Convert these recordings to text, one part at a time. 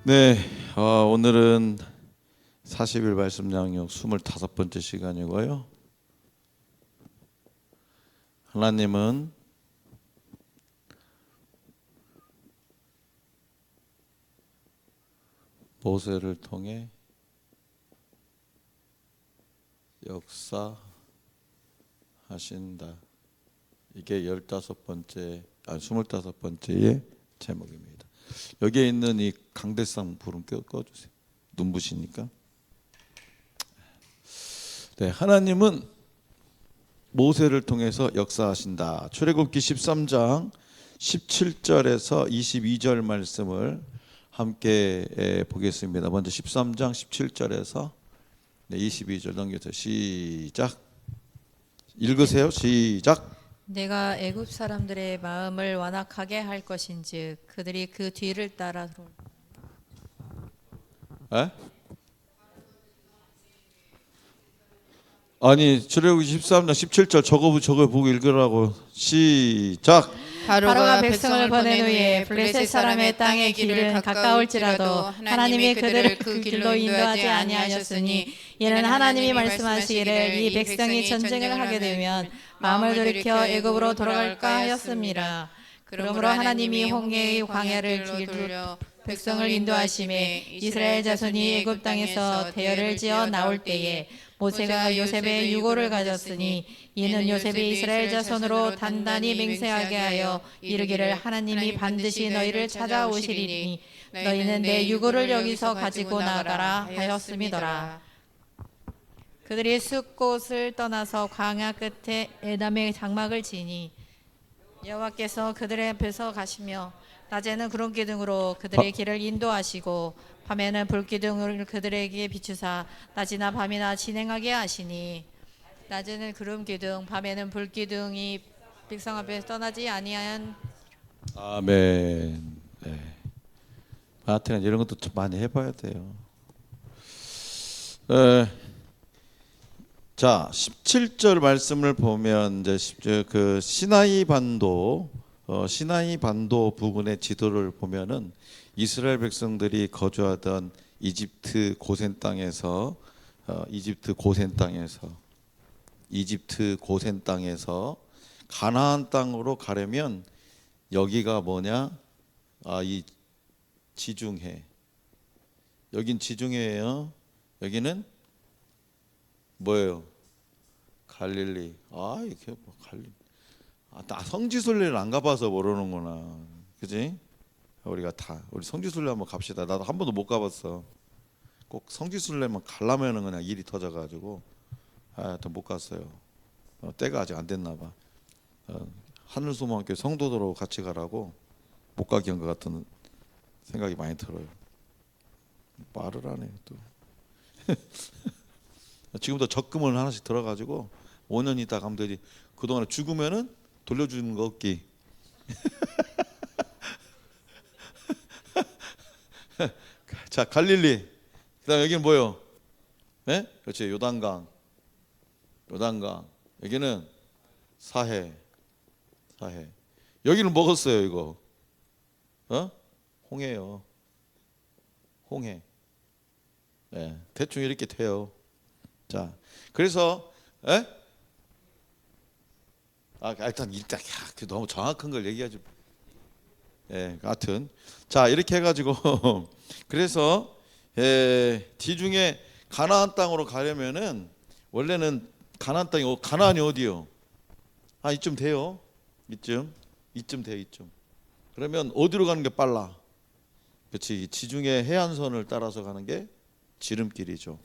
네, 오늘은 40일 말씀 양육 25번째 시간이고요. 하나님은 모세를 통해 역사하신다. 이게 25번째의 제목입니다. 여기에 있는 이 강대상 불은 꺼주세요. 눈부시니까. 네, 하나님은 모세를 통해서 역사하신다. 출애굽기 13장 17절에서 22절 말씀을 함께 보겠습니다. 먼저 13장 17절에서 22절 넘겨서 시작. 읽으세요. 시작. 내가 애굽 사람들의 마음을 완악하게 할 것인즉 그들이 그 뒤를 따라 에? 아니 출애굽기 13장 17절 저거 보고 읽으라고. 시작. 바로가 백성을 보낸 후에 블레셋 사람의 땅의 길은 가까울지라도 하나님이 그들을 그 길로 인도하지 아니하셨으니 이는 하나님이 말씀하시기를 이 백성이 전쟁을 하게 되면 마음을 돌이켜 애굽으로 돌아갈까 하였습니다. 그러므로 하나님이 홍해의 광야를 길로 백성을 인도하심에 이스라엘 자손이 애굽 땅에서 대열을 지어 나올 때에 모세가 요셉의 유고를 가졌으니 이는 요셉이 이스라엘 자손으로 단단히 맹세하게 하여 이르기를 하나님이 반드시 너희를 찾아오시리니 너희는 내 유고를 여기서 가지고 나가라 하였음이더라. 그들이 숲곳을 떠나서 광야 끝에 에담의 장막을 지니 여호와께서 그들의 앞에서 가시며 낮에는 구름 기둥으로 그들의 길을 인도하시고 밤에는 불 기둥을 그들에게 비추사 낮이나 밤이나 진행하게 하시니 낮에는 구름 기둥 밤에는 불 기둥이 백성 앞에서 떠나지 아니한. 아멘. 네. 하여튼 이런 것도 좀 많이 해봐야 돼요. 자, 17절 말씀을 보면 이제 그 시나이 반도 부근의 지도를 보면은 이스라엘 백성들이 거주하던 이집트 고센 땅에서 가나안 땅으로 가려면 여기가 뭐냐? 이 지중해. 여긴 지중해예요. 여기는 뭐예요? 갈릴리. 이게 뭐 갈릴리. 나 성지순례를 안 가봐서 모르는구나. 그지? 우리 성지순례 한번 갑시다. 나도 한 번도 못 가봤어. 꼭 성지순례만 가려면은 그냥 일이 터져가지고 또 못 갔어요. 때가 아직 안 됐나 봐. 하늘소망교회 성도들하고 같이 가라고 못 가게 한 것 같은 생각이 많이 들어요. 말을 안 해요 또. 지금부터 적금을 하나씩 들어가지고 5년 있다 가면 되지. 그동안에 죽으면은 돌려주는 거 없기. 자, 갈릴리. 그다음 여기는 뭐요? 네? 그렇지. 요단강. 여기는 사해. 여기는 먹었어요 이거. 홍해요. 홍해. 네, 대충 이렇게 돼요. 자, 그래서 일단 너무 정확한 걸 얘기하지. 하여튼 자 이렇게 해가지고 그래서 지중해 가나안 땅으로 가려면은 원래는 가나안 땅이 가나안이 어디요? 이쯤 돼요. 이쯤 돼요. 그러면 어디로 가는 게 빨라? 그렇지. 지중해 해안선을 따라서 가는 게 지름길이죠.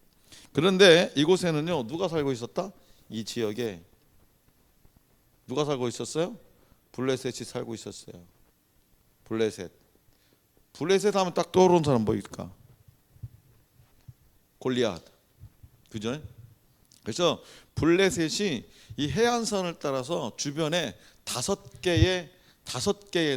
그런데 이곳에는요 누가 살고 있었다? 이 지역에 누가 살고 있었어요? 블레셋이 살고 있었어요. 블레셋 하면 딱 떠오르는 사람 뭐일까? 골리앗. 그죠? 그래서 블레셋이 이 해안선을 따라서 주변에 5개의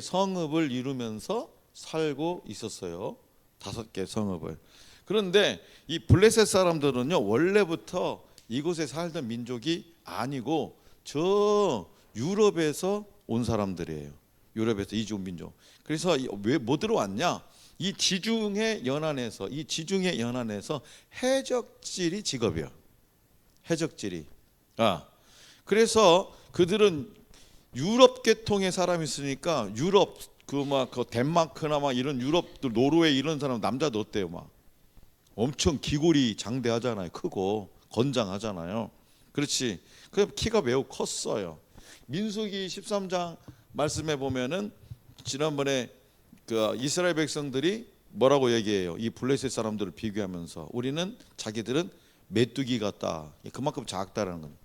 성읍을 이루면서 살고 있었어요. 5개의 성읍을. 그런데 이 블레셋 사람들은요 원래부터 이곳에 살던 민족이 아니고 저 유럽에서 온 사람들이에요. 유럽에서 이주 온 민족. 그래서 왜 뭐 들어왔냐? 이 지중해 연안에서 해적질이 직업이야. 해적질이. 그래서 그들은 유럽 계통의 사람이 있으니까 유럽 그 덴마크나 막 이런 유럽들 노르웨이 이런 사람 남자도 어때요? 막 엄청 기골이 장대하잖아요. 크고 건장하잖아요. 그렇지. 그 키가 매우 컸어요. 민수기 13장 말씀해 보면은 지난번에 그 이스라엘 백성들이 뭐라고 얘기해요? 이 블레셋 사람들을 비교하면서 우리는 자기들은 메뚜기 같다. 그만큼 작다라는 거예요.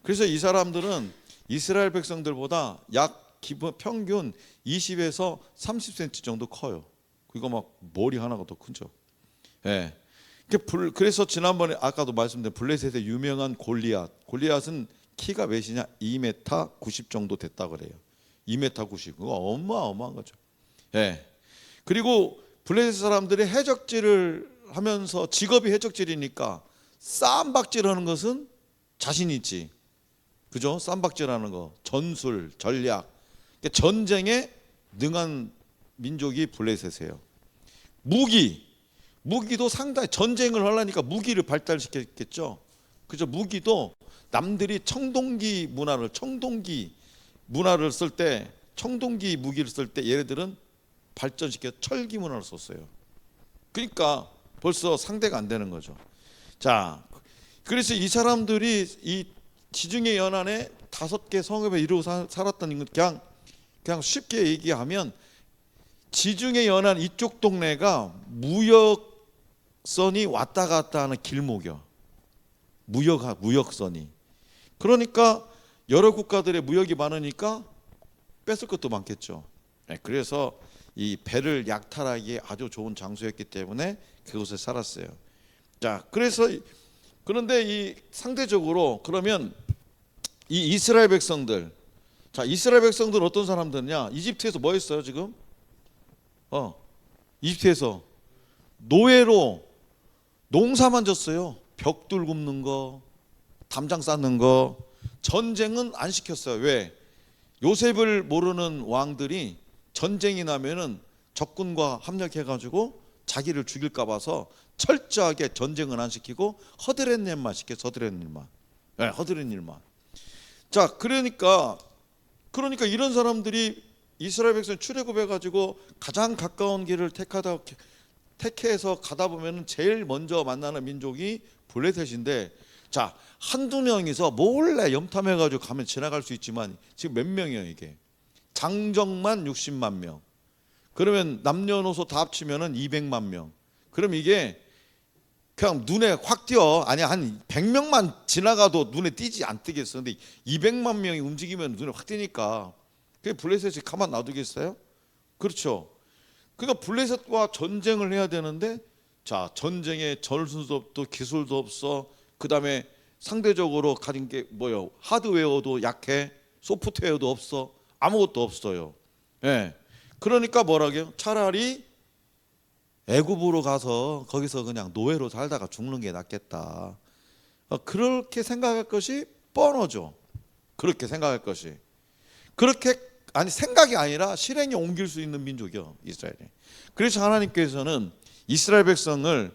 그래서 이 사람들은 이스라엘 백성들보다 약 기본 평균 20에서 30cm 정도 커요. 그거 막 머리 하나가 더 크죠. 예. 그래서 지난번에 아까도 말씀드린 블레셋의 유명한 골리앗은 키가 몇이냐? 2m 90 정도 됐다 그래요. 2m 90. 그거 어마어마한 거죠. 예. 그리고 블레셋 사람들이 해적질을 하면서 직업이 해적질이니까 쌈박질하는 것은 자신 있지. 그죠? 쌈박질하는 거, 전술, 전략, 그러니까 전쟁에 능한 민족이 블레셋이에요. 무기도 상당히 전쟁을 하려니까 무기를 발달시켰겠죠. 그죠? 무기도 남들이 청동기 문화를 쓸 때, 청동기 무기를 쓸 때 얘네들은 발전시켜 철기 문화를 썼어요. 그러니까 벌써 상대가 안 되는 거죠. 자, 그래서 이 사람들이 이 지중해 연안에 5개 성읍에 이루고 살았던 건 그냥 쉽게 얘기하면 지중해 연안 이쪽 동네가 무역선이 왔다 갔다 하는 길목이요. 무역선이. 그러니까 여러 국가들의 무역이 많으니까 뺏을 것도 많겠죠. 그래서 이 배를 약탈하기에 아주 좋은 장소였기 때문에 그곳에 살았어요. 자, 그런데 이 상대적으로 그러면 이 이스라엘 백성들, 자, 이스라엘 백성들 어떤 사람들이냐? 이집트에서 뭐 했어요 지금? 이집트에서 노예로 농사만 졌어요. 벽돌 굽는 거, 담장 쌓는 거. 전쟁은 안 시켰어요. 왜? 요셉을 모르는 왕들이 전쟁이 나면은 적군과 합력해가지고 자기를 죽일까 봐서 철저하게 전쟁은 안 시키고 허드렛 일만 시켰어. 허드렛 일만. 자, 그러니까 이런 사람들이 이스라엘 백성 출애굽해가지고 가장 가까운 길을 택해서 가다 보면은 제일 먼저 만나는 민족이 블레셋인데, 자, 한두 명이서 몰래 염탐해가지고 가면 지나갈 수 있지만 지금 몇 명이에요 이게? 장정만 60만 명. 그러면 남녀노소 다 합치면은 200만 명. 그럼 이게 그냥 눈에 확 띄어. 아니 한 100명만 지나가도 눈에 띄지 안 뜨겠어. 근데 200만 명이 움직이면 눈에 확 띄니까 그게 블레셋이 가만 놔두겠어요? 그렇죠. 그러니까 블레셋과 전쟁을 해야 되는데, 자, 전쟁에 전술도 없고 기술도 없어. 그 다음에 상대적으로 가진 게 뭐요? 하드웨어도 약해. 소프트웨어도 없어. 아무것도 없어요. 예. 그러니까 뭐라고요? 차라리 애굽으로 가서 거기서 그냥 노예로 살다가 죽는 게 낫겠다. 그렇게 생각할 것이 뻔하죠. 그렇게 생각할 것이. 그렇게 생각이 아니라 실행에 옮길 수 있는 민족이요, 이스라엘이. 그래서 하나님께서는 이스라엘 백성을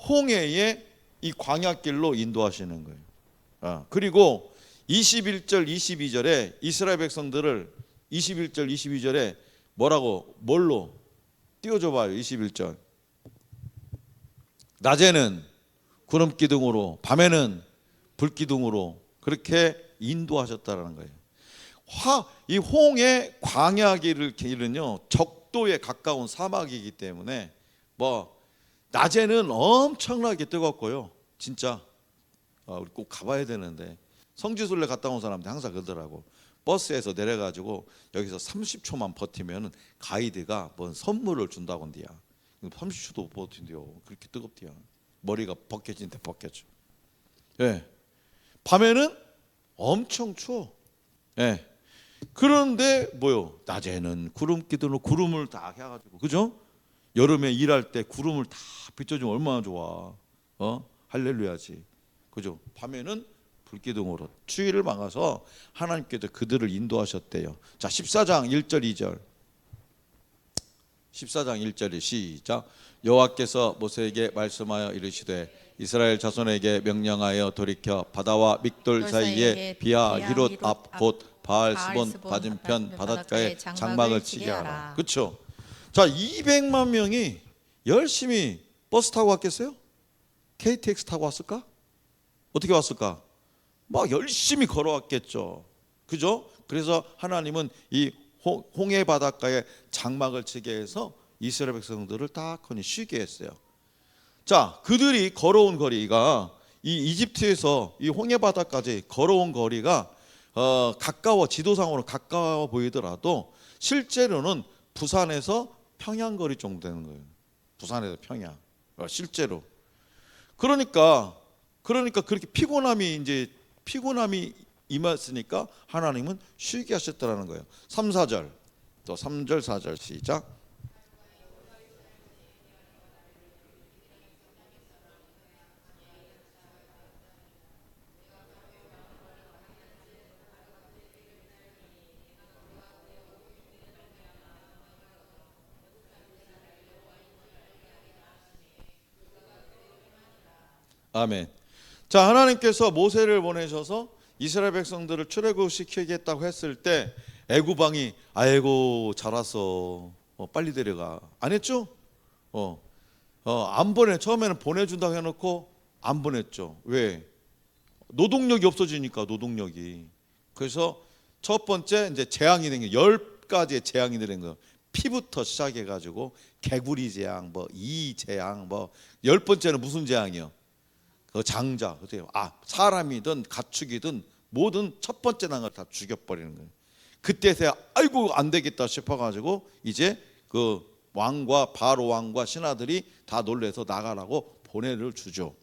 홍해의 이 광야길로 인도하시는 거예요. 그리고 21절 22절에 이스라엘 백성들을 21절 22절에 뭘로 띄워줘 봐요. 21절. 낮에는 구름 기둥으로, 밤에는 불 기둥으로 그렇게 인도하셨다라는 거예요. 이 홍해 광야길은요 적도에 가까운 사막이기 때문에 낮에는 엄청나게 뜨겁고요. 진짜 우리 꼭 가봐야 되는데, 성지순례 갔다 온 사람들 항상 그러더라고. 버스에서 내려가지고 여기서 30초만 버티면 가이드가 뭔 선물을 준다고 한대야. 30초도 못 버틴대요. 그렇게 뜨겁대요. 머리가 벗겨진데 벗겨져. 예. 밤에는 엄청 추워. 예. 그런데 낮에는 구름 기둥으로 구름을 다 해가지고, 그죠? 여름에 일할 때 구름을 다 비춰주면 얼마나 좋아. 할렐루야지. 그죠? 밤에는 불기둥으로 추위를 막아서 하나님께서 그들을 인도하셨대요. 자, 14장 1절 2절. 14장 1절이 시작. 여호와께서 모세에게 말씀하여 이르시되 이스라엘 자손에게 명령하여 돌이켜 바다와 믹돌 사이에 비하 히롯 앞 곧 바알스본 맞은편 바닷가에 장막을 치게 하라. 그렇죠? 자, 200만 명이 열심히 버스 타고 왔겠어요? KTX 타고 왔을까? 어떻게 왔을까? 막 열심히 걸어왔겠죠. 그죠? 그래서 하나님은 이 홍해 바닷가에 장막을 치게 해서 이스라엘 백성들을 다 거니 쉬게 했어요. 자, 그들이 걸어온 거리가 이 이집트에서 이 홍해 바다까지 걸어온 거리가 가까워, 지도상으로 가까워 보이더라도 실제로는 부산에서 평양 거리 정도 되는 거예요. 부산에서 평양. 실제로. 그러니까 그렇게 피곤함이 임했으니까 하나님은 쉬게 하셨다라는 거예요. 3, 4절. 또 3절, 4절 시작. 아멘. 자, 하나님께서 모세를 보내셔서 이스라엘 백성들을 출애굽시키겠다고 했을 때 애굽 왕이 아이고 잘 왔어, 빨리 데려가, 안 했죠? 안 보내. 처음에는 보내준다고 해놓고 안 보냈죠. 왜? 노동력이 없어지니까. 노동력이. 그래서 첫 번째 이제 재앙이 된 게 10가지의 재앙이 된 거예요. 피부터 시작해가지고 개구리 재앙, 뭐 이 재앙, 뭐 10번째는 무슨 재앙이요? 장자, 사람이든 가축이든 뭐든 첫 번째 난 걸 다 죽여버리는 거예요. 그때서야 아이고 안 되겠다 싶어가지고 이제 그 왕과 바로 왕과 신하들이 다 놀래서 나가라고 보내를 주죠.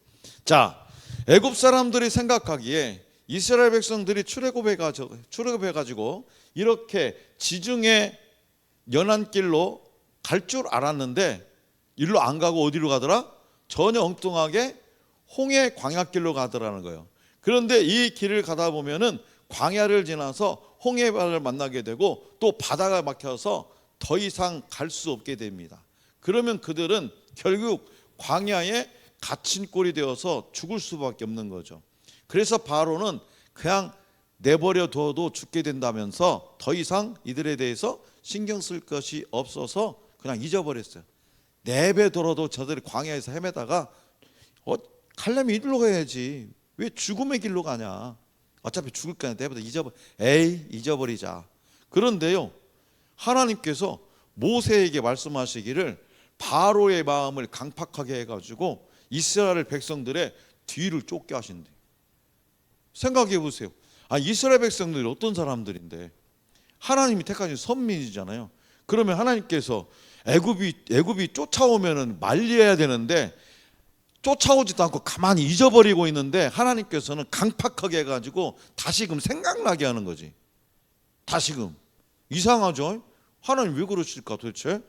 자, 애굽 사람들이 생각하기에 이스라엘 백성들이 출애굽해가지고 이렇게 지중해 연안 길로 갈 줄 알았는데 일로 안 가고 어디로 가더라? 전혀 엉뚱하게 홍해 광야길로 가더라는 거예요. 그런데 이 길을 가다 보면은 광야를 지나서 홍해바다를 만나게 되고 또 바다가 막혀서 더 이상 갈 수 없게 됩니다. 그러면 그들은 결국 광야에 갇힌 꼴이 되어서 죽을 수밖에 없는 거죠. 그래서 바로는 그냥 내버려 둬도 죽게 된다면서 더 이상 이들에 대해서 신경 쓸 것이 없어서 그냥 잊어버렸어요. 내버려둬도 저들이 광야에서 헤매다가 가려면 이리로 가야지. 왜 죽음의 길로 가냐? 어차피 죽을 거야. 내버려 잊어버리자. 그런데요, 하나님께서 모세에게 말씀하시기를 바로의 마음을 강팍하게 해가지고 이스라엘 백성들의 뒤를 쫓게 하신대. 생각해 보세요. 이스라엘 백성들이 어떤 사람들인데 하나님이 택하신 선민이잖아요. 그러면 하나님께서 애굽이 쫓아오면은 말려야 되는데 쫓아오지도 않고 가만히 잊어버리고 있는데 하나님께서는 강팍하게 해가지고 다시금 생각나게 하는 거지. 다시금. 이상하죠? 하나님 왜 그러실까 도대체?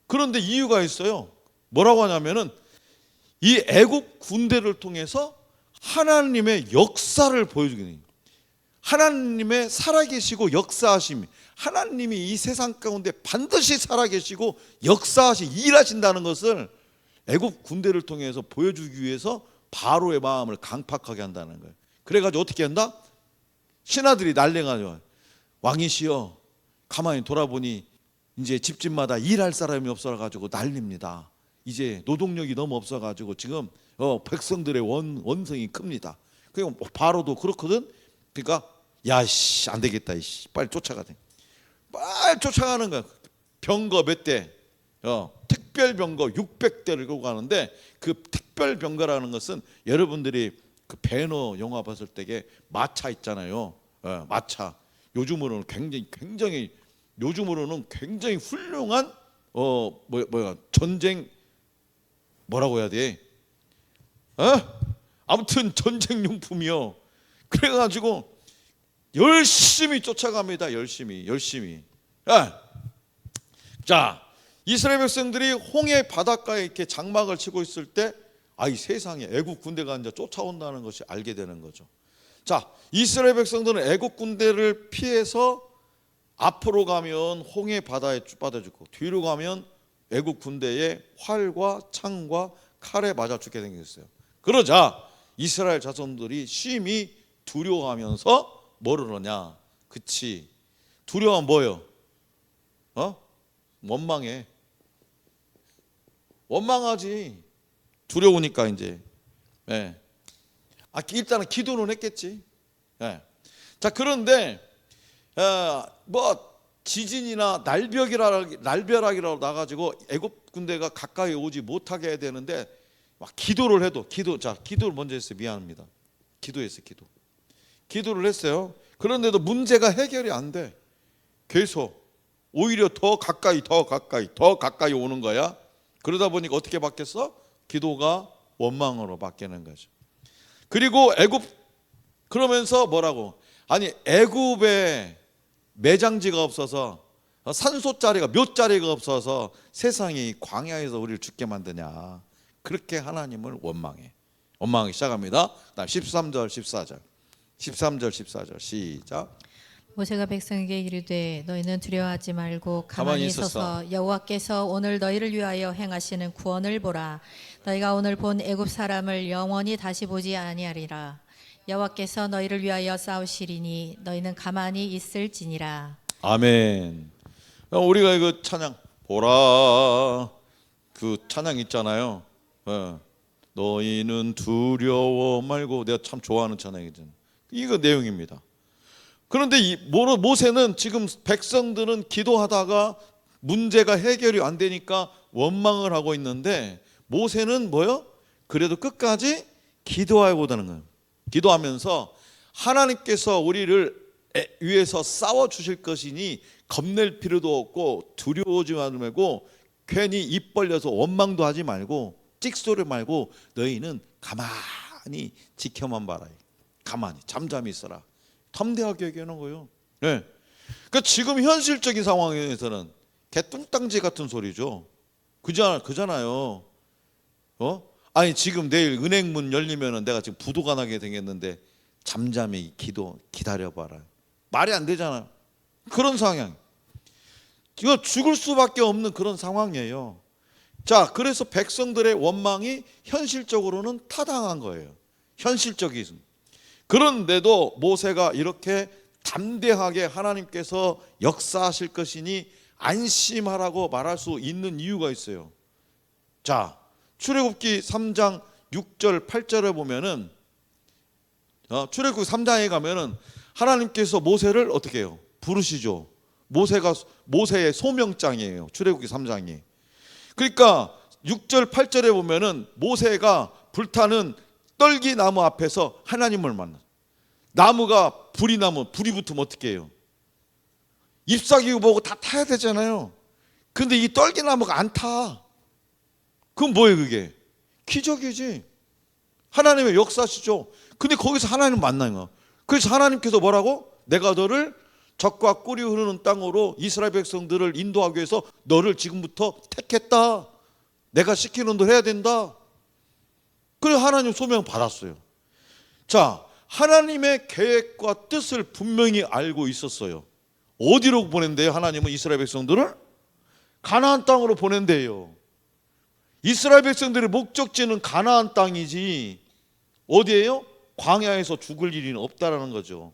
그런데 이유가 있어요. 뭐라고 하냐면은 이 애굽 군대를 통해서 하나님의 역사를 보여주게. 하나님의 살아계시고 역사하심, 하나님이 이 세상 가운데 반드시 살아계시고 일하신다는 것을 애굽 군대를 통해서 보여주기 위해서 바로의 마음을 강팍하게 한다는 거예요. 그래가지고 어떻게 한다? 신하들이 난리가죠. 왕이시여, 가만히 돌아보니 이제 집집마다 일할 사람이 없어가지고 난립니다. 이제 노동력이 너무 없어가지고 지금 백성들의 원성이 큽니다. 그리고 바로도 그렇거든. 그러니까 야씨 안 되겠다. 빨리 쫓아가자. 빨리 쫓아가는 거야. 병거 몇 대? 특별 병거 600대를 끌고 가는데 그 특별 병거라는 것은 여러분들이 그 배너 영화 봤을 때에 마차 있잖아요. 마차. 요즘으로는 굉장히 훌륭한 전쟁 뭐라고 해야 돼? 아무튼 전쟁 용품이요. 그래가지고 열심히 쫓아갑니다. 열심히. 자, 이스라엘 백성들이 홍해 바닷가에 이렇게 장막을 치고 있을 때 이 세상에 애국 군대가 이제 쫓아온다는 것이 알게 되는 거죠. 자, 이스라엘 백성들은 애국 군대를 피해서 앞으로 가면 홍해 바다에 빠져 죽고 뒤로 가면 애국 군대에 활과 창과 칼에 맞아 죽게 생겼어요. 그러자 이스라엘 자손들이 심히 두려워하면서 뭐를 하냐? 그치, 두려워하면 뭐예요? 원망해. 원망하지. 두려우니까 이제. 예. 일단은 기도는 했겠지. 예. 자, 그런데 뭐 지진이나 날벼락이라고 나가지고 애굽 군대가 가까이 오지 못하게 해야 되는데 막 기도를 해도 기도를 먼저 했어요. 미안합니다. 기도를 했어요. 그런데도 문제가 해결이 안 돼. 계속 오히려 더 가까이 오는 거야. 그러다 보니까 어떻게 바뀌었어? 기도가 원망으로 바뀌는 거죠. 그리고 그러면서 뭐라고? 애굽에 매장지가 없어서, 산소자리가 몇 자리가 없어서 세상이 광야에서 우리를 죽게 만드냐. 그렇게 하나님을 원망하기 시작합니다. 그다음 13절 14절 시작. 모세가 백성에게 이르되 너희는 두려워하지 말고 가만히 서서 여호와께서 오늘 너희를 위하여 행하시는 구원을 보라. 너희가 오늘 본 애굽 사람을 영원히 다시 보지 아니하리라. 여호와께서 너희를 위하여 싸우시리니 너희는 가만히 있을지니라. 아멘. 우리가 이거 찬양 보라, 그 찬양 있잖아요. 너희는 두려워 말고, 내가 참 좋아하는 찬양이잖아. 이거 내용입니다. 그런데 모세는 지금 백성들은 기도하다가 문제가 해결이 안 되니까 원망을 하고 있는데, 모세는 뭐요? 그래도 끝까지 기도하고다는 거예요. 기도하면서 하나님께서 우리를 위해서 싸워 주실 것이니 겁낼 필요도 없고 두려워하지 말고 괜히 입 벌려서 원망도 하지 말고 찍소리 말고 너희는 가만히 지켜만 봐라. 가만히 잠잠히 있어라. 담대하게 얘기하는 거예요. 네. 그러니까 지금 현실적인 상황에서는 개뚱땅지 같은 소리죠. 그잖아요. 지금 내일 은행문 열리면은 내가 지금 부도가 나게 생겼는데 잠잠히 기다려봐라. 말이 안 되잖아요. 그런 상황. 이거 죽을 수밖에 없는 그런 상황이에요. 자, 그래서 백성들의 원망이 현실적으로는 타당한 거예요. 현실적인. 그런데도 모세가 이렇게 담대하게 하나님께서 역사하실 것이니 안심하라고 말할 수 있는 이유가 있어요. 자, 출애굽기 3장 6절 8절에 보면은, 출애굽기 3장에 가면은 하나님께서 모세를 어떻게 해요? 부르시죠. 모세의 소명장이에요. 출애굽기 3장이. 그러니까 6절 8절에 보면은 모세가 불타는 떨기나무 앞에서 하나님을 만나. 나무가 불이 붙으면 어떻게 해요? 잎사귀고 뭐고 다 타야 되잖아요. 근데 이 떨기나무가 안 타. 그럼 뭐예요 그게? 기적이지. 하나님의 역사시죠. 근데 거기서 하나님 만나는 거야. 그래서 하나님께서 뭐라고? 내가 너를 젖과 꿀이 흐르는 땅으로 이스라엘 백성들을 인도하기 위해서 너를 지금부터 택했다. 내가 시키는 대로 해야 된다. 그래서 하나님 소명 받았어요. 자, 하나님의 계획과 뜻을 분명히 알고 있었어요. 어디로 보낸대요? 하나님은 이스라엘 백성들을 가나안 땅으로 보낸대요. 이스라엘 백성들의 목적지는 가나안 땅이지 어디예요? 광야에서 죽을 일은 없다라는 거죠.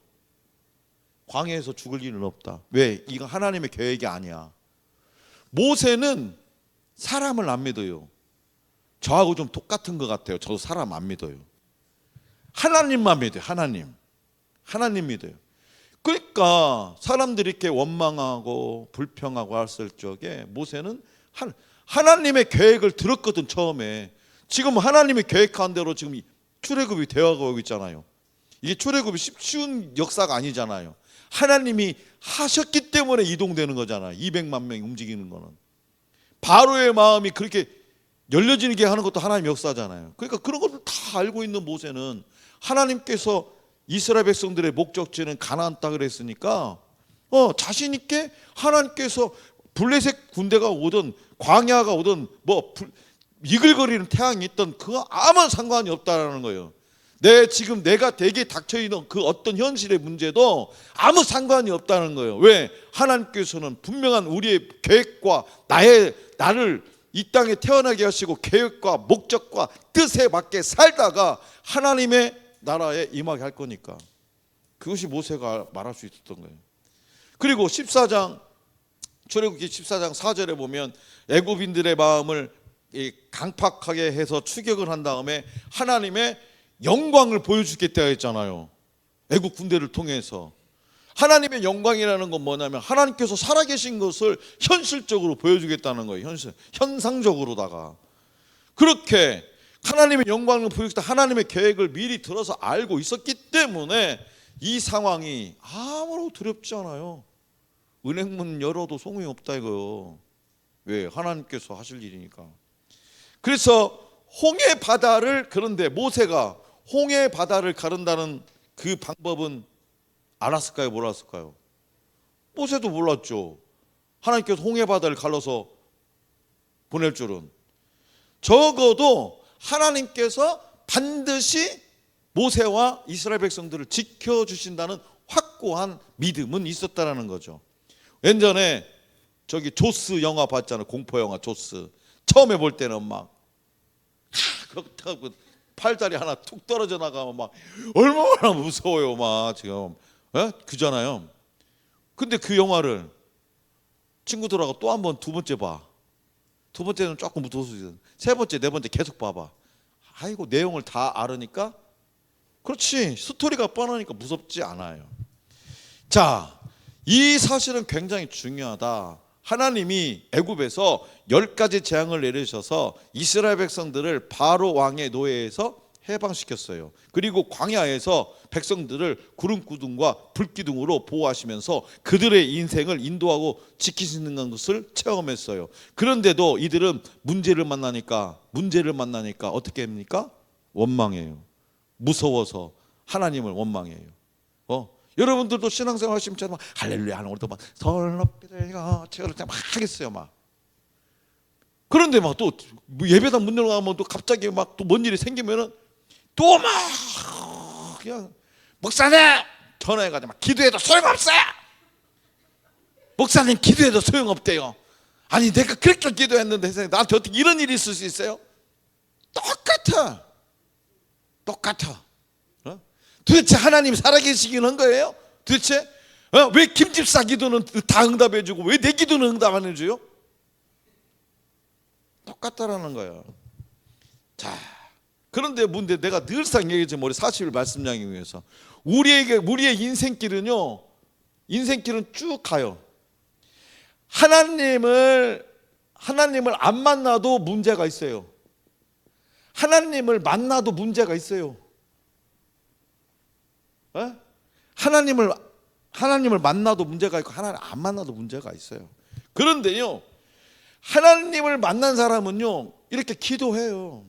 광야에서 죽을 일은 없다. 왜? 이거 하나님의 계획이 아니야. 모세는 사람을 안 믿어요. 저하고 좀 똑같은 것 같아요. 저도 사람 안 믿어요. 하나님만 믿어요. 하나님 믿어요. 그러니까 사람들이 이렇게 원망하고 불평하고 했을 적에 모세는 하나님의 계획을 들었거든. 처음에. 지금 하나님이 계획한 대로 지금 출애굽이 되어가고 있잖아요. 이게 출애굽이 쉬운 역사가 아니잖아요. 하나님이 하셨기 때문에 이동되는 거잖아요. 200만 명이 움직이는 거는. 바로의 마음이 그렇게 열려지게 하는 것도 하나님의 역사잖아요. 그러니까 그런 것을 다 알고 있는 모세는 하나님께서 이스라엘 백성들의 목적지는 가나안 땅을 했으니까 자신 있게 하나님께서 블레셋 군대가 오든 광야가 오든 뭐 이글거리는 태양이 있던 그거 아무 상관이 없다라는 거예요. 지금 내가 대개 닥쳐있는 그 어떤 현실의 문제도 아무 상관이 없다는 거예요. 왜? 하나님께서는 분명한 우리의 계획과 나를 이 땅에 태어나게 하시고 계획과 목적과 뜻에 맞게 살다가 하나님의 나라에 임하게 할 거니까. 그것이 모세가 말할 수 있었던 거예요. 그리고 14장 출애굽기 14장 4절에 보면 애굽인들의 마음을 강팍하게 해서 추격을 한 다음에 하나님의 영광을 보여주겠다 했잖아요. 애국 군대를 통해서. 하나님의 영광이라는 건 뭐냐면 하나님께서 살아계신 것을 현실적으로 보여주겠다는 거예요. 현상적으로다가. 그렇게 하나님의 영광을 보여주겠다, 하나님의 계획을 미리 들어서 알고 있었기 때문에 이 상황이 아무런 두렵지 않아요. 은행문 열어도 소용이 없다 이거요. 왜? 하나님께서 하실 일이니까. 그래서 홍해 바다를, 그런데 모세가 홍해 바다를 가른다는 그 방법은 알았을까요? 몰랐을까요? 모세도 몰랐죠. 하나님께서 홍해 바다를 갈라서 보낼 줄은. 적어도 하나님께서 반드시 모세와 이스라엘 백성들을 지켜주신다는 확고한 믿음은 있었다라는 거죠. 예전에 저기 조스 영화 봤잖아요. 공포 영화 조스. 처음에 볼 때는 막 그렇다고 팔다리 하나 툭 떨어져 나가면 막 얼마나 무서워요. 막 지금 그잖아요. 근데 그 영화를 친구들하고 또 한 번, 두 번째 봐. 두 번째는 조금 무서워서 세 번째, 네 번째 계속 봐봐. 아이고 내용을 다 알으니까, 그렇지, 스토리가 뻔하니까 무섭지 않아요. 자, 이 사실은 굉장히 중요하다. 하나님이 애굽에서 10가지 재앙을 내리셔서 이스라엘 백성들을 바로 왕의 노예에서 해방시켰어요. 그리고 광야에서 백성들을 구름 기둥과 불 기둥으로 보호하시면서 그들의 인생을 인도하고 지키시는 것을 체험했어요. 그런데도 이들은 문제를 만나니까 어떻게 합니까? 원망해요. 무서워서 하나님을 원망해요. 여러분들도 신앙생활 하시면 막 할렐루야 하는 우리도 막 설럽기들가 책을 막 하겠어요 막. 그런데 막 또 예배당 문 열어가면 또 갑자기 막 또 뭔 일이 생기면은 또 막 그냥 목사님 전화해가지고 막 기도해도 소용없어요. 목사님 기도해도 소용없대요. 아니 내가 그렇게 기도했는데 세상에 나한테 어떻게 이런 일이 있을 수 있어요? 똑같아. 도대체 하나님 살아계시긴 한 거예요? 도대체 왜 김집사 기도는 다 응답해주고 왜 내 기도는 응답 안 해줘요? 똑같다라는 거예요. 자, 그런데 문제, 내가 늘상 얘기했지만 우리 40일 말씀 양이 위해서 우리의 인생길은요, 쭉 가요. 하나님을 안 만나도 문제가 있어요. 하나님을 만나도 문제가 있어요. 하나님을 만나도 문제가 있고 하나님 안 만나도 문제가 있어요. 그런데요, 하나님을 만난 사람은요 이렇게 기도해요.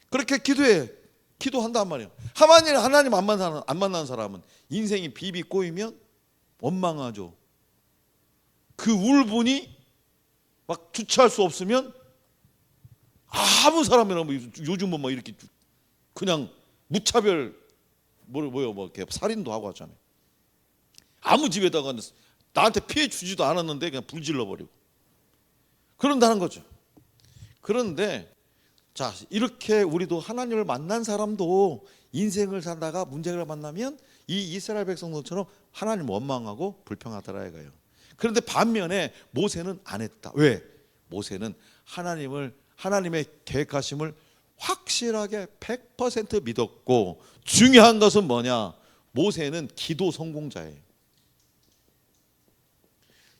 그렇게 기도한단 말이에요. 하나님 안 만난 사람은 인생이 비비 꼬이면 원망하죠. 그 울분이 막 주체할 수 없으면 아무 사람이나 요즘은 뭐 이렇게 그냥 무차별 이렇게 살인도 하고 하잖아요. 아무 집에다가 나한테 피해 주지도 않았는데 그냥 불질러 버리고 그런다는 거죠. 그런데 자, 이렇게 우리도 하나님을 만난 사람도 인생을 살다가 문제를 만나면 이 이스라엘 백성들처럼 하나님 원망하고 불평하더라 이거예요. 그런데 반면에 모세는 안 했다. 왜? 모세는 하나님의 계획하심을 확실하게 100% 믿었고, 중요한 것은 뭐냐? 모세는 기도 성공자예요.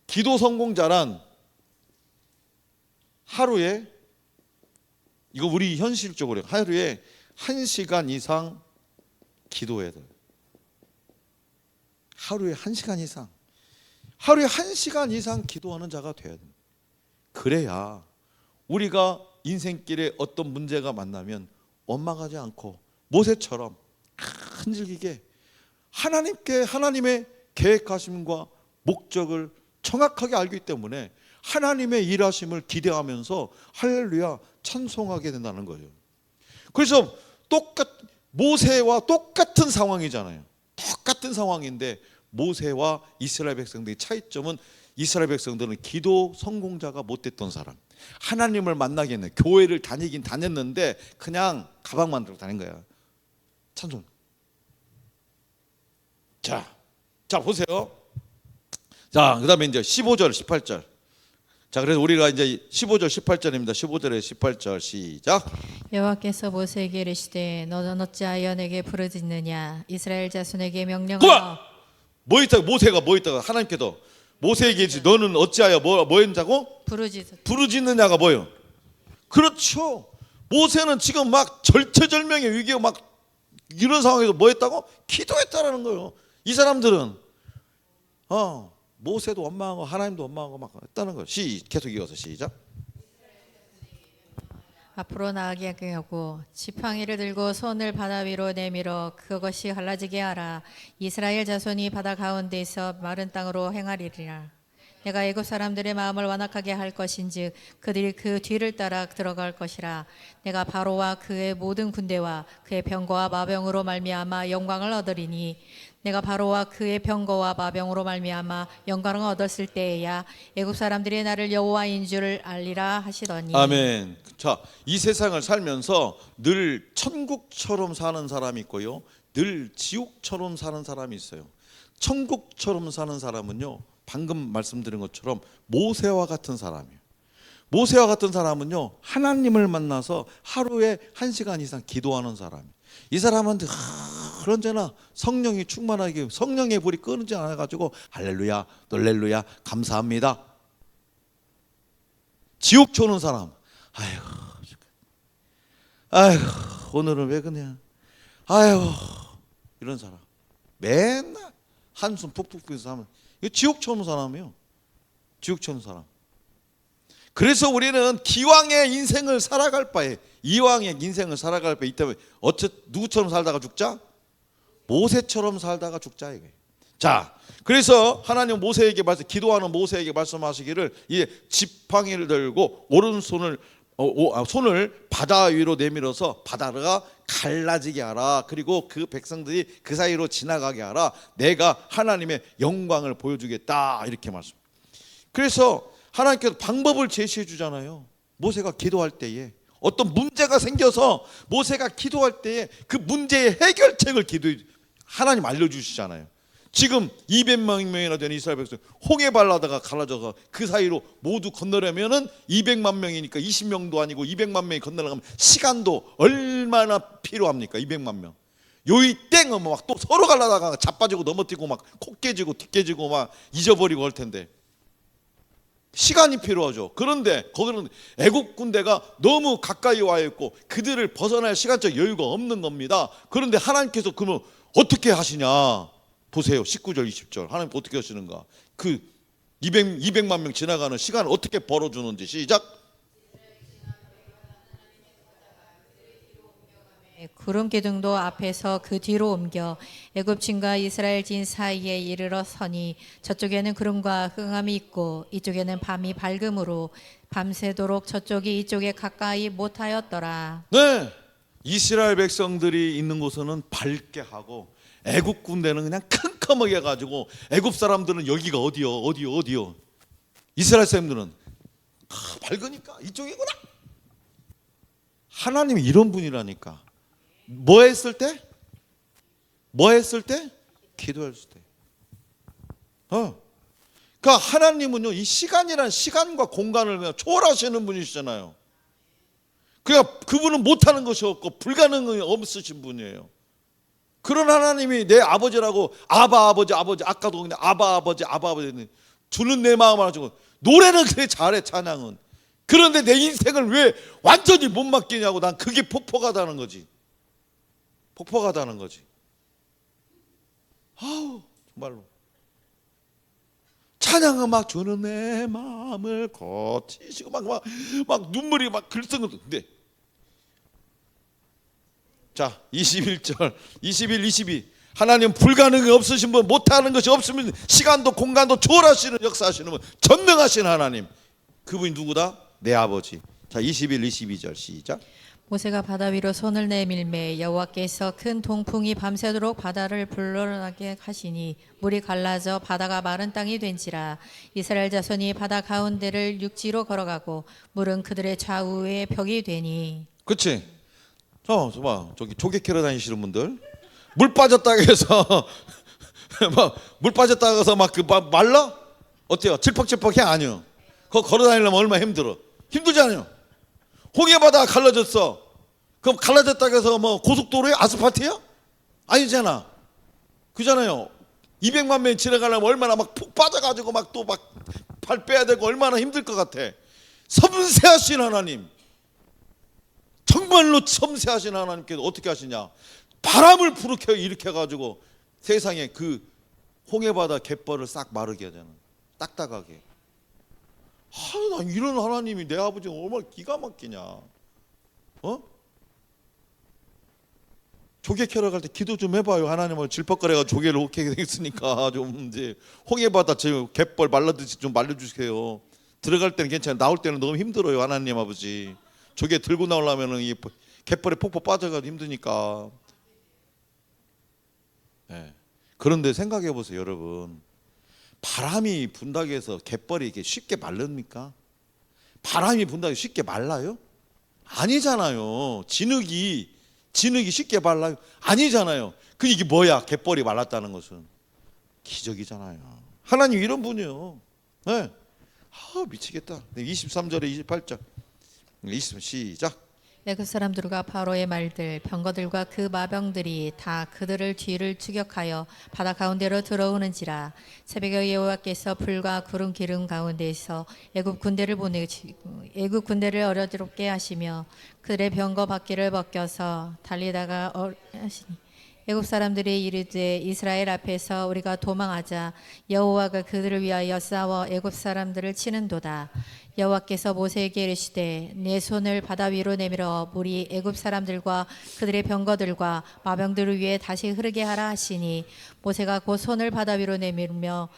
기도 성공자란 하루에, 이거 우리 현실적으로 하루에 1시간 이상 기도해야 돼요. 하루에 1시간 이상 기도하는 자가 돼야 돼요. 그래야 우리가 인생길에 어떤 문제가 만나면 원망하지 않고 모세처럼 끈질기게 하나님의 계획하심과 목적을 정확하게 알기 때문에 하나님의 일하심을 기대하면서 할렐루야 찬송하게 된다는 거예요. 그래서 모세와 똑같은 상황이잖아요. 똑같은 상황인데 모세와 이스라엘 백성들의 차이점은 이스라엘 백성들은 기도 성공자가 못 됐던 사람, 하나님을 만나겠네, 교회를 다니긴 다녔는데 그냥 가방만 들고 다닌 거야. 찬송. 자 보세요. 자, 그다음에 이제 15절 18절. 자, 그래서 우리가 이제 15절 18절입니다. 15절에 18절 시작. 여호와께서 모세에게 이르시되 너는 어찌하여 내게 부르짖느냐 이스라엘 자손에게 그만! 명령하여 뭐 있다가 모세가 뭐 있다가 하나님께서 모세에게 이르시되 너는 어찌하여 뭐 했자고? 부르짖느냐가 뭐예요? 그렇죠. 모세는 지금 막 절체절명의 위기에 막 이런 상황에서 뭐 했다고? 기도했다라는 거예요. 이 사람들은 모세도 원망하고 하나님도 원망하고 막 했다는 거예요. 계속 이어서 시작. 앞으로 나아가게 하고 지팡이를 들고 손을 바다 위로 내밀어 그것이 갈라지게 하라. 이스라엘 자손이 바다 가운데서 마른 땅으로 행하리라. 내가 애굽 사람들의 마음을 완악하게 할 것인즉 그들이 그 뒤를 따라 들어갈 것이라. 내가 바로와 그의 모든 군대와 그의 병거와 마병으로 말미암아 영광을 얻으리니 내가 바로와 그의 병거와 마병으로 말미암아 영광을 얻었을 때에야 애굽 사람들이 나를 여호와인 줄을 알리라 하시더니. 아멘. 자, 이 세상을 살면서 늘 천국처럼 사는 사람이 있고요, 늘 지옥처럼 사는 사람이 있어요. 천국처럼 사는 사람은요, 방금 말씀드린 것처럼 모세와 같은 사람이에요. 모세와 같은 사람은요, 하나님을 만나서 하루에 1시간 이상 기도하는 사람이에요. 이 사람은 언제나 성령이 충만하게, 성령의 불이 끄는지 않아가지고 할렐루야 놀렐루야 감사합니다. 지옥 초는 사람, 아이고 오늘은 왜 그냥 아이고 이런 사람, 맨날 한숨 푹푹 쉬면서 하면 이거 지옥 초는 사람이에요. 지옥 초는 사람. 그래서 우리는 기왕의 인생을 살아갈 바에, 이왕의 인생을 살아갈 바에, 이때문에 누구처럼 살다가 죽자? 모세처럼 살다가 죽자 이거예요. 자, 그래서 하나님 모세에게 기도하는 모세에게 말씀하시기를, 이 지팡이를 들고 오른손을 손을 바다 위로 내밀어서 바다가 갈라지게 하라. 그리고 그 백성들이 그 사이로 지나가게 하라. 내가 하나님의 영광을 보여주겠다. 이렇게 말씀. 그래서 하나님께서 방법을 제시해 주잖아요. 모세가 기도할 때에 어떤 문제가 생겨서 모세가 기도할 때에 그 문제의 해결책을 하나님 알려주시잖아요. 지금 200만 명이나 되는 이스라엘 백성 홍해 발라다가 갈라져서 그 사이로 모두 건너려면은 200만 명이니까 20명도 아니고 200만 명이 건너려면 시간도 얼마나 필요합니까? 200만 명. 요이 땡은 막 또 서로 갈라다가 자빠지고 넘어뜨리고 막 코 깨지고 뒤 깨지고 막 잊어버리고 할 텐데 시간이 필요하죠. 그런데 거기는 애국 군대가 너무 가까이 와 있고 그들을 벗어날 시간적 여유가 없는 겁니다. 그런데 하나님께서 그러면 어떻게 하시냐? 보세요. 19절 20절 하나님 어떻게 하시는가? 그 200만 명 지나가는 시간을 어떻게 벌어주는지 시작. 구름 기둥도 앞에서 그 뒤로 옮겨 애굽진과 이스라엘진 사이에 이르러 서니 저쪽에는 구름과 흑암이 있고 이쪽에는 밤이 밝음으로 밤새도록 저쪽이 이쪽에 가까이 못하였더라. 네, 이스라엘 백성들이 있는 곳은 밝게 하고 애굽 군대는 그냥 캄캄하게 해가지고 애굽 사람들은 여기가 어디요? 이스라엘 사람들은 밝으니까 이쪽이구나. 하나님이 이런 분이라니까. 뭐 했을 때? 기도했을 때. 그러니까 하나님은요, 이 시간이란 시간과 공간을 그냥 초월하시는 분이시잖아요. 그러니까 그분은 못하는 것이 없고 불가능이 없으신 분이에요. 그런 하나님이 내 아버지라고 아바 아버지 아까도 그냥 아바 아버지 주는 내 마음을 가지고 노래는 그래 잘해 찬양은. 그런데 내 인생을 왜 완전히 못 맡기냐고. 난 그게 폭포가다는 거지. 아우 정말로 찬양은 막 주는 내 마음을 거치시고 막 눈물이 막 글썽근데. 자 21절 21, 22 하나님 불가능이 없으신 분, 못하는 것이 없으면 시간도 공간도 초월하시는 역사하시는 분, 전능하신 하나님, 그분이 누구다? 내 아버지. 자 21, 22절 시작. 모세가 바다 위로 손을 내밀매 여호와께서 큰 동풍이 밤새도록 바다를 불러나게 하시니 물이 갈라져 바다가 마른 땅이 된지라. 이스라엘 자손이 바다 가운데를 육지로 걸어가고 물은 그들의 좌우에 벽이 되니. 그치? 봐, 저기 조개 캐러 다니시는 분들 물 빠졌다 해서 물 빠졌다 해서 막 그 말라? 어때요? 질퍽질퍽해? 아니요. 그거 걸어 다니려면 얼마나 힘들어? 힘들잖아요. 홍해바다 갈라졌어. 그럼 갈라졌다고 해서 뭐 고속도로에 아스팔트야? 아니잖아. 그잖아요. 200만 명이 지나가려면 얼마나 막 푹 빠져가지고 막 또 막 발 빼야 되고 얼마나 힘들 것 같아. 섬세하신 하나님, 정말로 섬세하신 하나님께서 어떻게 하시냐? 바람을 불으켜 일으켜가지고 세상에 그 홍해바다 갯벌을 싹 마르게 하잖아. 딱딱하게. 나 이런 하나님이 내 아버지가 얼마나 기가 막히냐. 조개 캐러 갈 때 기도 좀 해봐요. 하나님을 질퍽거려가 조개를 오게 되겠으니까 좀 이제 홍해바다 저 갯벌 말라듯이 좀 말려주세요. 들어갈 때는 괜찮아요. 나올 때는 너무 힘들어요. 하나님 아버지. 조개 들고 나오려면은 이 갯벌에 폭포 빠져가지고 힘드니까. 네. 그런데 생각해 보세요, 여러분. 바람이 분다고 해서 갯벌이 이렇게 쉽게 말릅니까? 바람이 분다고 해서 쉽게 말라요? 아니잖아요. 진흙이 쉽게 말라요? 아니잖아요. 그 이게 뭐야? 갯벌이 말랐다는 것은 기적이잖아요. 하나님 이런 분이요. 네. 미치겠다. 23절에 28절 20 시작. 애굽 사람들과 바로의 말들 병거들과 그 마병들이 다 그들을 뒤를 추격하여 바다 가운데로 들어오는지라. 새벽에 여호와께서 불과 구름 기름 가운데에서 애굽 군대를 어려롭게 하시며 그들의 병거 바퀴를 벗겨서 달리다가 하시니 애굽 사람들이 이르되 이스라엘 앞에서 우리가 도망하자. 여호와가 그들을 위하여 싸워 애굽 사람들을 치는도다. 여호와께서 모세에게 이르시되 내 손을 바다 위로 내밀어 물이 애굽 사람들과 그들의 병거들과 마병들을 위해 다시 흐르게 하라 하시니 모세가 곧 손을 바다 위로 내밀며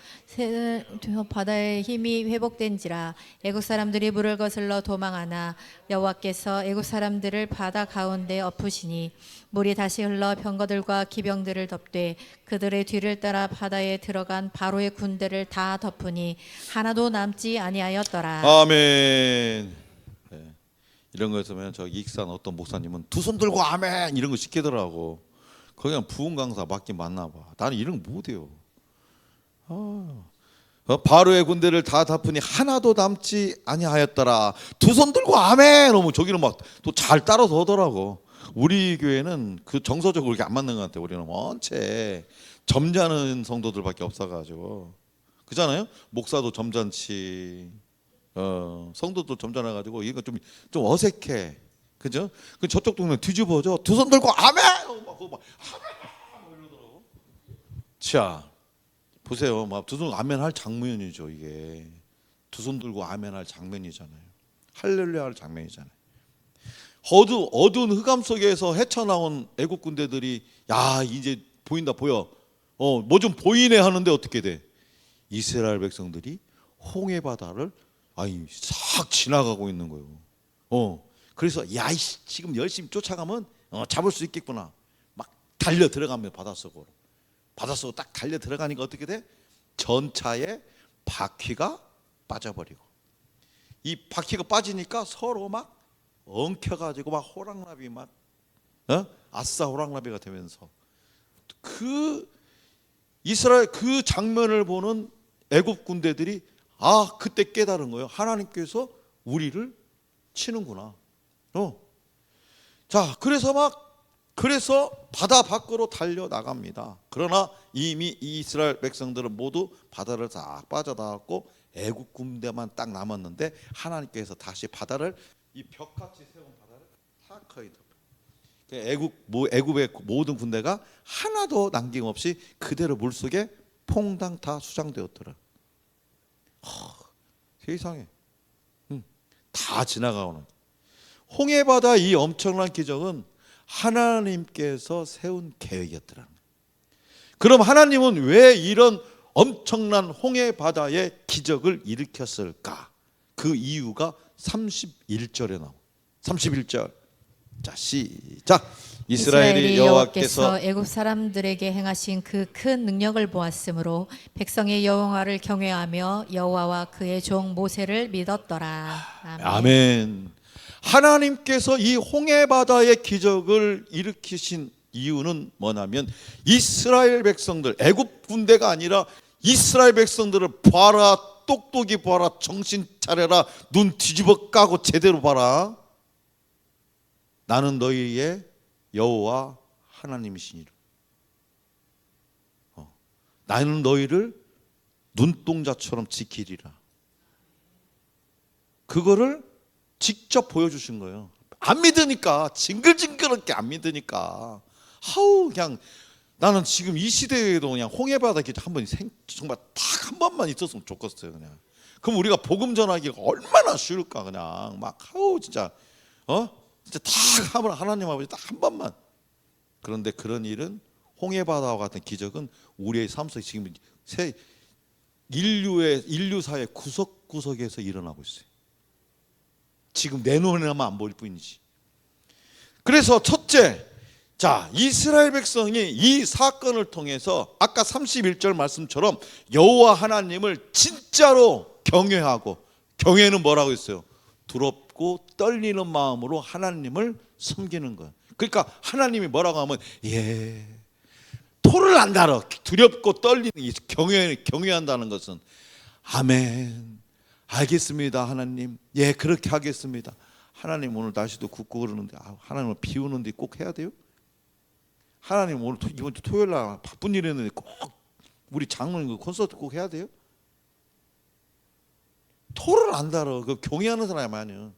바다의 힘이 회복된지라. 애굽 사람들이 물을 거슬러 도망하나 여호와께서 애굽 사람들을 바다 가운데 엎으시니 물이 다시 흘러 병거들과 기병들을 덮되 그들의 뒤를 따라 바다에 들어간 바로의 군대를 다 덮으니 하나도 남지 아니하였더라. 아멘. 네. 이런 거 있으면 저 익산 어떤 목사님은 두 손 들고 아멘 이런 거 시키더라고. 그냥 부흥 강사 맞긴 맞나 봐. 나는 이런 거 못해요. 바로의 군대를 다 덮으니 하나도 남지 아니하였더라. 두 손 들고 아멘. 너무 저기는 막 또 잘 따라서 하더라고. 우리 교회는 그 정서적으로 그렇게 안 맞는 것 같아요. 우리는 원체 점잖은 성도들밖에 없어가지고. 그잖아요. 목사도 점잖지. 성도도 점잖아가지고 이거 좀 어색해. 그죠? 그 저쪽 동네 뒤집어져. 두 손 들고 아멘. 막 이러더라고. 자, 보세요. 막 두 손 아멘 할 장면이죠. 이게 두 손 들고 아멘 할 장면이잖아요. 할렐루야 할 장면이잖아요. 어두운 흑암 속에서 헤쳐나온 애국 군대들이 야 이제 보인다 보여. 뭐 좀 보이네 하는데 어떻게 돼? 이스라엘 백성들이 홍해 바다를 싹 지나가고 있는 거예요. 그래서 야 지금 열심히 쫓아가면 잡을 수 있겠구나. 막 달려 들어가면 바닷속으로 딱 달려 들어가니까 어떻게 돼? 전차에 바퀴가 빠져버리고 이 바퀴가 빠지니까 서로 막 엉켜가지고 막 호랑나비 막 아싸 호랑나비가 되면서 그 이스라엘 그 장면을 보는 애굽 군대들이 그때 깨달은 거예요. 하나님께서 우리를 치는구나. 자, 그래서 바다 밖으로 달려 나갑니다. 그러나 이미 이스라엘 백성들은 모두 바다를 싹 빠져나갔고 애굽 군대만 딱 남았는데 하나님께서 다시 바다를 이 벽같이 세운 바다를 탁 거의 덮어. 애굽의 모든 군대가 하나도 남김없이 그대로 물속에 퐁당 다 수장되었더라. 세상에 다 지나가오는 홍해바다 이 엄청난 기적은 하나님께서 세운 계획이었더라. 그럼 하나님은 왜 이런 엄청난 홍해바다의 기적을 일으켰을까? 그 이유가 31절에 나와. 31절 자, 시작. 이스라엘이 여호와께서 애굽 사람들에게 행하신 그 큰 능력을 보았으므로 백성이 여호와를 경외하며 여호와와 그의 종 모세를 믿었더라. 아멘. 아멘. 하나님께서 이 홍해 바다의 기적을 일으키신 이유는 뭐냐면 이스라엘 백성들, 애굽 군대가 아니라 이스라엘 백성들을 봐라, 똑똑히 봐라, 정신 차려라, 눈 뒤집어 까고 제대로 봐라. 나는 너희의 여호와 하나님이시니라. 나는 너희를 눈동자처럼 지키리라. 그거를 직접 보여주신 거예요. 안 믿으니까, 징글징글하게 안 믿으니까. 그냥 나는 지금 이 시대에도 그냥 홍해바다 기적 한번 정말 딱 한 번만 있었으면 좋겠어요. 그냥. 그럼 우리가 복음 전하기가 얼마나 쉬울까. 그냥 막 진짜 진짜 딱 하면 하나님 아버지 딱 한 번만. 그런데 그런 일은 홍해바다와 같은 기적은 우리의 삶 속에 지금 인류사의 구석구석에서 일어나고 있어요. 지금 내 눈에만 안 보일 뿐이지. 그래서 첫째, 자, 이스라엘 백성이 이 사건을 통해서 아까 31절 말씀처럼 여호와 하나님을 진짜로 경외하고, 경외는 뭐라고 했어요? 두렵고 떨리는 마음으로 하나님을 섬기는 거예요. 그러니까 하나님이 뭐라고 하면 토를 안 달아. 두렵고 떨리는 경외한다는 것은 아멘, 알겠습니다 하나님, 그렇게 하겠습니다. 하나님 오늘 날씨도 굽고 그러는데 하나님은 비 오는데 꼭 해야 돼요? 하나님 오늘 이번 주 토요일 날 바쁜 일 했는데 꼭 우리 장로님 콘서트 꼭 해야 돼요? 토를 안 달아. 그 경외하는 사람이 아니야.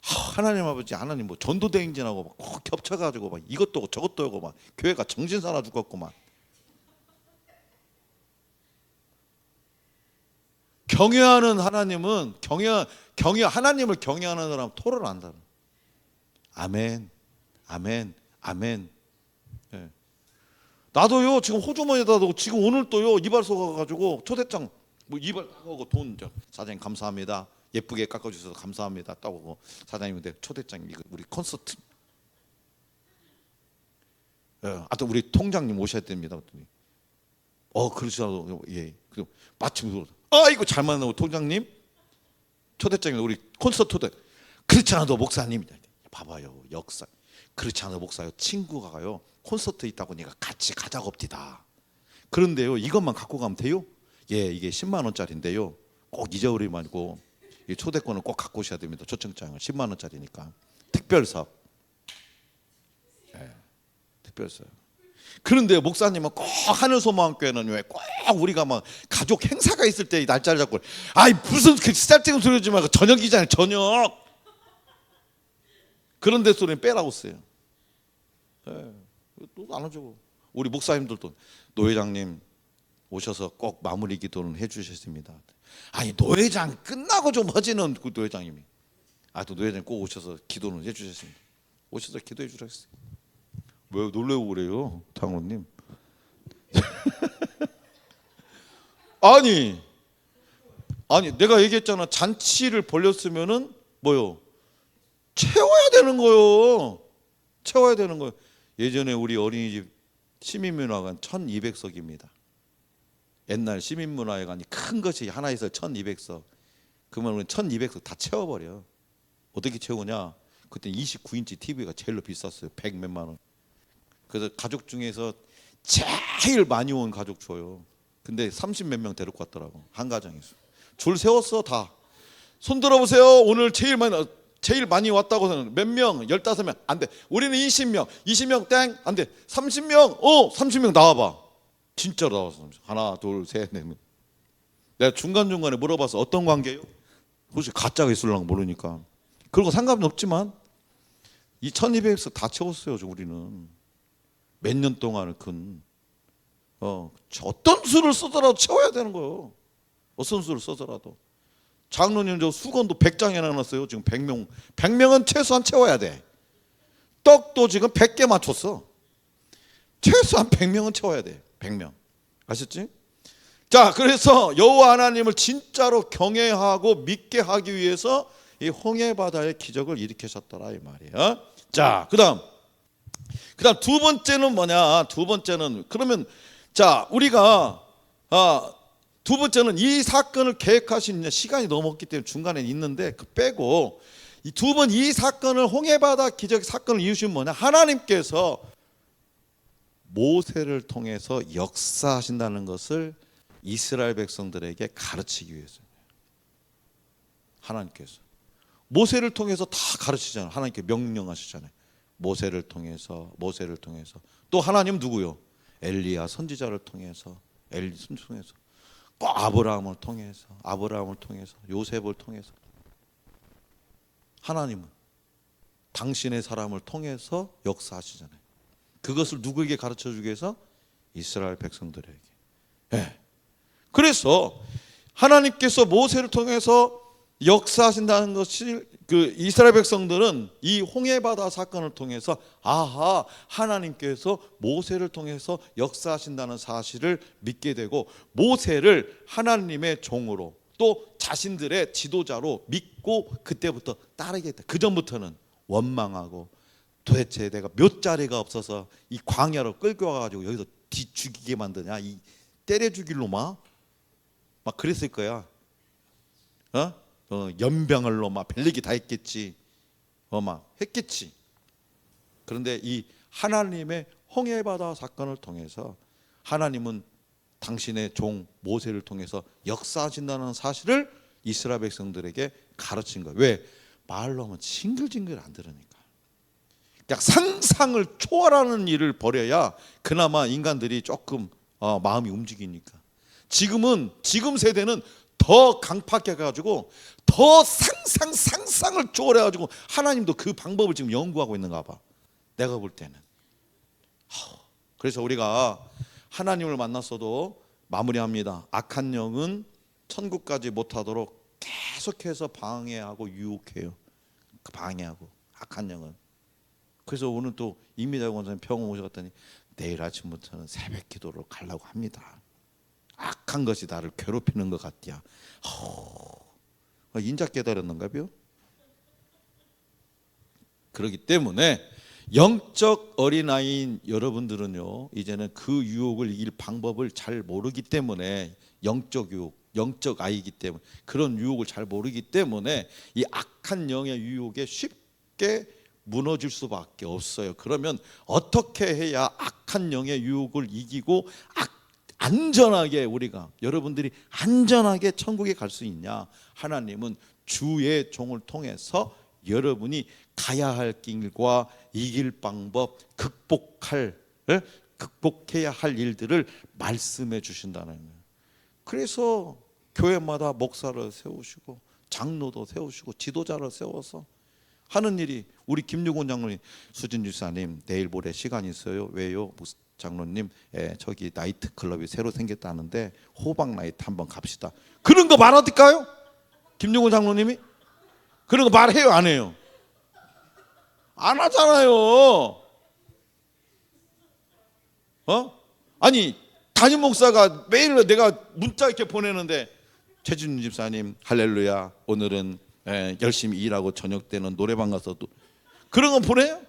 하나님 아버지, 하나님 뭐 전도대행진하고 꼭 겹쳐가지고 막 이것도 저것도 하고 막 교회가 정신 사나 죽었구만. 경외하는 하나님은 하나님을 경외하는 사람은 토를 안 달아. 아멘, 아멘, 아멘. 나도요 지금 호주머니에다도 지금 오늘 또요 이발소 가가지고 초대장 이발하고 돈 사장님 감사합니다. 예쁘게 깎아주셔서 감사합니다. 따고 사장님한테 초대장 이거 우리 콘서트. 하여튼 우리 통장님 오셔야 됩니다. 그러시라도 그 마침 이거 잘 만나고 통장님 초대장이 우리 콘서트 초대. 그렇지 않아도 목사님이다. 봐봐요 역사. 그렇지 않아도 목사요 친구가요 콘서트 있다고 니가 같이 가자고 합디다. 그런데요 이것만 갖고 가면 돼요? 이게 10만 원짜리인데요. 꼭 잊어버리지 말고 이 초대권을 꼭 갖고 오셔야 됩니다. 초청장을 10만 원짜리니까 특별사업. 특별사업. 그런데 목사님은 꼭 하늘소망교회는 왜 꼭 우리가 막 가족 행사가 있을 때 날짜를 잡고 무슨 그 쓰잘데기 소리 하지 말고 저녁이잖아요. 저녁. 그런데 소리는 빼라고 써요. 또 안 하죠. 우리 목사님들도 노회장님 오셔서 꼭 마무리 기도는 해주셨습니다. 노회장 끝나고 좀 하지는 그 노회장님이 또 노회장 꼭 오셔서 기도는 해주셨습니다. 오셔서 기도해 주라 했어요. 왜 놀래고 그래요, 장로님? 아니 내가 얘기했잖아. 잔치를 벌렸으면은 뭐요? 채워야 되는 거요. 채워야 되는 거요. 예전에 우리 어린이집 시민문화관 1200석입니다. 옛날 시민문화회관이 큰 것이 하나 있어요. 1200석. 그러면 우리는 1200석 다 채워버려. 어떻게 채우냐? 그때 29인치 TV가 제일로 비쌌어요. 100 몇만 원. 그래서 가족 중에서 제일 많이 온 가족 줘요. 근데 30 몇 명 데리고 왔더라고. 한 가정에서. 줄 세웠어 다. 손 들어보세요. 오늘 제일 많이 왔다고 몇 명? 15명. 안 돼. 우리는 20명. 20명 땡. 안 돼. 30명. 30명 나와봐. 진짜로 나왔어. 하나, 둘, 셋, 넷. 내가 중간중간에 물어봐서 어떤 관계요? 혹시 가짜가 있으려고 모르니까. 그리고 상관은 없지만 이 1200에서 다 채웠어요. 우리는. 몇 년 동안을 어떤 수를 쓰더라도 채워야 되는 거예요. 어떤 수를 쓰더라도. 장로님 저 수건도 100장 해놨어요. 지금 100명. 100명은 최소한 채워야 돼. 떡도 지금 100개 맞췄어. 최소한 100명은 채워야 돼. 100명. 아셨지? 자, 그래서 여호와 하나님을 진짜로 경외하고 믿게 하기 위해서 이 홍해 바다의 기적을 일으키셨더라 이 말이에요. 자, 그다음 두 번째는 뭐냐? 두 번째는 그러면 자, 우리가 두 번째는 이 사건을 계획하신 시간이 넘었기 때문에 중간에 있는데 그 빼고 이 두 번 이 사건을 홍해바다 기적 사건을 이유신 뭐냐? 하나님께서 모세를 통해서 역사하신다는 것을 이스라엘 백성들에게 가르치기 위해서. 하나님께서 모세를 통해서 다 가르치잖아요. 하나님께 명령하시잖아요. 모세를 통해서 또 하나님 누구요? 엘리야 선지자를 통해서 꼭 아브라함을 통해서 요셉을 통해서 하나님은 당신의 사람을 통해서 역사하시잖아요. 그것을 누구에게 가르쳐주기 위해서? 이스라엘 백성들에게. 그래서 하나님께서 모세를 통해서 역사하신다는 것이 그 이스라엘 백성들은 이 홍해바다 사건을 통해서 하나님께서 모세를 통해서 역사하신다는 사실을 믿게 되고 모세를 하나님의 종으로 또 자신들의 지도자로 믿고 그때부터 따르게 됐다. 그 전부터는 원망하고 도대체 내가 몇 자리가 없어서 이 광야로 끌고 와가지고 여기서 죽이게 만드냐, 이 때려 죽일 놈아, 막 그랬을 거야. 연병을로 막 별얘기 다 했겠지. 막 했겠지. 그런데 이 하나님의 홍해바다 사건을 통해서 하나님은 당신의 종 모세를 통해서 역사하신다는 사실을 이스라엘 백성들에게 가르친 거예요. 왜? 말로 하면 징글징글 안 들으니까. 그러니까 상상을 초월하는 일을 벌여야 그나마 인간들이 조금 마음이 움직이니까. 지금 세대는 더 강팍해가지고 더 상상을 초월해가지고 하나님도 그 방법을 지금 연구하고 있는가 봐. 내가 볼 때는. 그래서 우리가 하나님을 만났어도 마무리합니다. 악한 영은 천국까지 못하도록 계속해서 방해하고 유혹해요. 방해하고 악한 영은. 그래서 오늘 또 임미자 권사님 병원 오셔갔더니 내일 아침부터는 새벽 기도로 가려고 합니다. 악한 것이 나를 괴롭히는 것 같야. 인자 깨달았는가 봐요. 그렇기 때문에 영적 어린아이인 여러분들은요, 이제는 그 유혹을 이길 방법을 잘 모르기 때문에, 영적 유혹, 영적 아이이기 때문에 그런 유혹을 잘 모르기 때문에 이 악한 영의 유혹에 쉽게 무너질 수밖에 없어요. 그러면 어떻게 해야 악한 영의 유혹을 이기고 안전하게 여러분들이 안전하게 천국에 갈 수 있냐? 하나님은 주의 종을 통해서 여러분이 가야 할 길과 이길 방법, 극복해야 할 일들을 말씀해 주신다는 거예요. 그래서 교회마다 목사를 세우시고 장로도 세우시고 지도자를 세워서 하는 일이, 우리 김유곤 장로님, 수진 집사님 내일 모레 시간 있어요. 왜요? 장로님, 저기 나이트 클럽이 새로 생겼다는데 호박 나이트 한번 갑시다. 그런 거 말하실까요? 김유곤 장로님이 그런 거 말해요, 안 해요? 안 하잖아요. 아니 담임 목사가 매일 내가 문자 이렇게 보내는데 최진준 집사님 할렐루야, 오늘은 열심히 일하고 저녁 때는 노래방 가서 또 그런 거 보내요?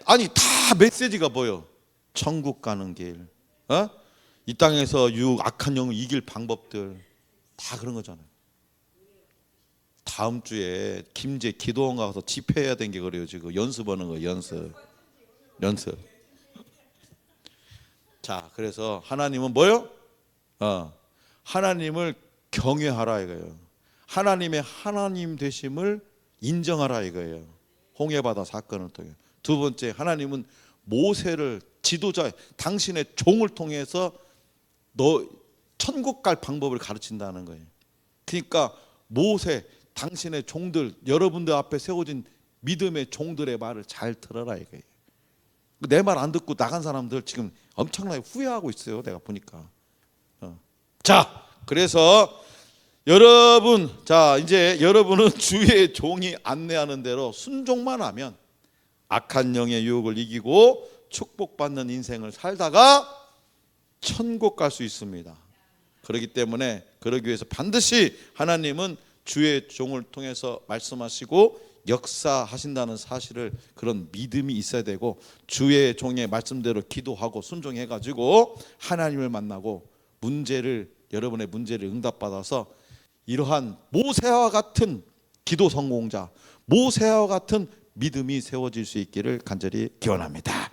아니 다 메시지가 뭐예요? 천국 가는 길, 이 땅에서 악한 영을 이길 방법들 다 그런 거잖아요. 다음 주에 김제 기도원 가서 집회해야 되는 게 그래요. 지금 연습하는 거예요. 연습. 자, 그래서 하나님은 뭐요? 하나님을 경외하라 이거예요. 하나님의 하나님 되심을 인정하라 이거예요. 홍해바다 사건을 통해. 두 번째, 하나님은 모세를 지도자, 당신의 종을 통해서 너 천국 갈 방법을 가르친다는 거예요. 그러니까 모세, 당신의 종들, 여러분들 앞에 세워진 믿음의 종들의 말을 잘 들어라 이거예요. 내 말 안 듣고 나간 사람들 지금 엄청나게 후회하고 있어요. 내가 보니까. 자, 그래서 여러분, 이제 여러분은 주의 종이 안내하는 대로 순종만 하면 악한 영의 유혹을 이기고 축복받는 인생을 살다가 천국 갈 수 있습니다. 그렇기 때문에 그러기 위해서 반드시 하나님은 주의 종을 통해서 말씀하시고 역사하신다는 사실을, 그런 믿음이 있어야 되고, 주의 종의 말씀대로 기도하고 순종해 가지고 하나님을 만나고 여러분의 문제를 응답받아서 이러한 모세와 같은 기도 성공자, 모세와 같은 믿음이 세워질 수 있기를 간절히 기원합니다.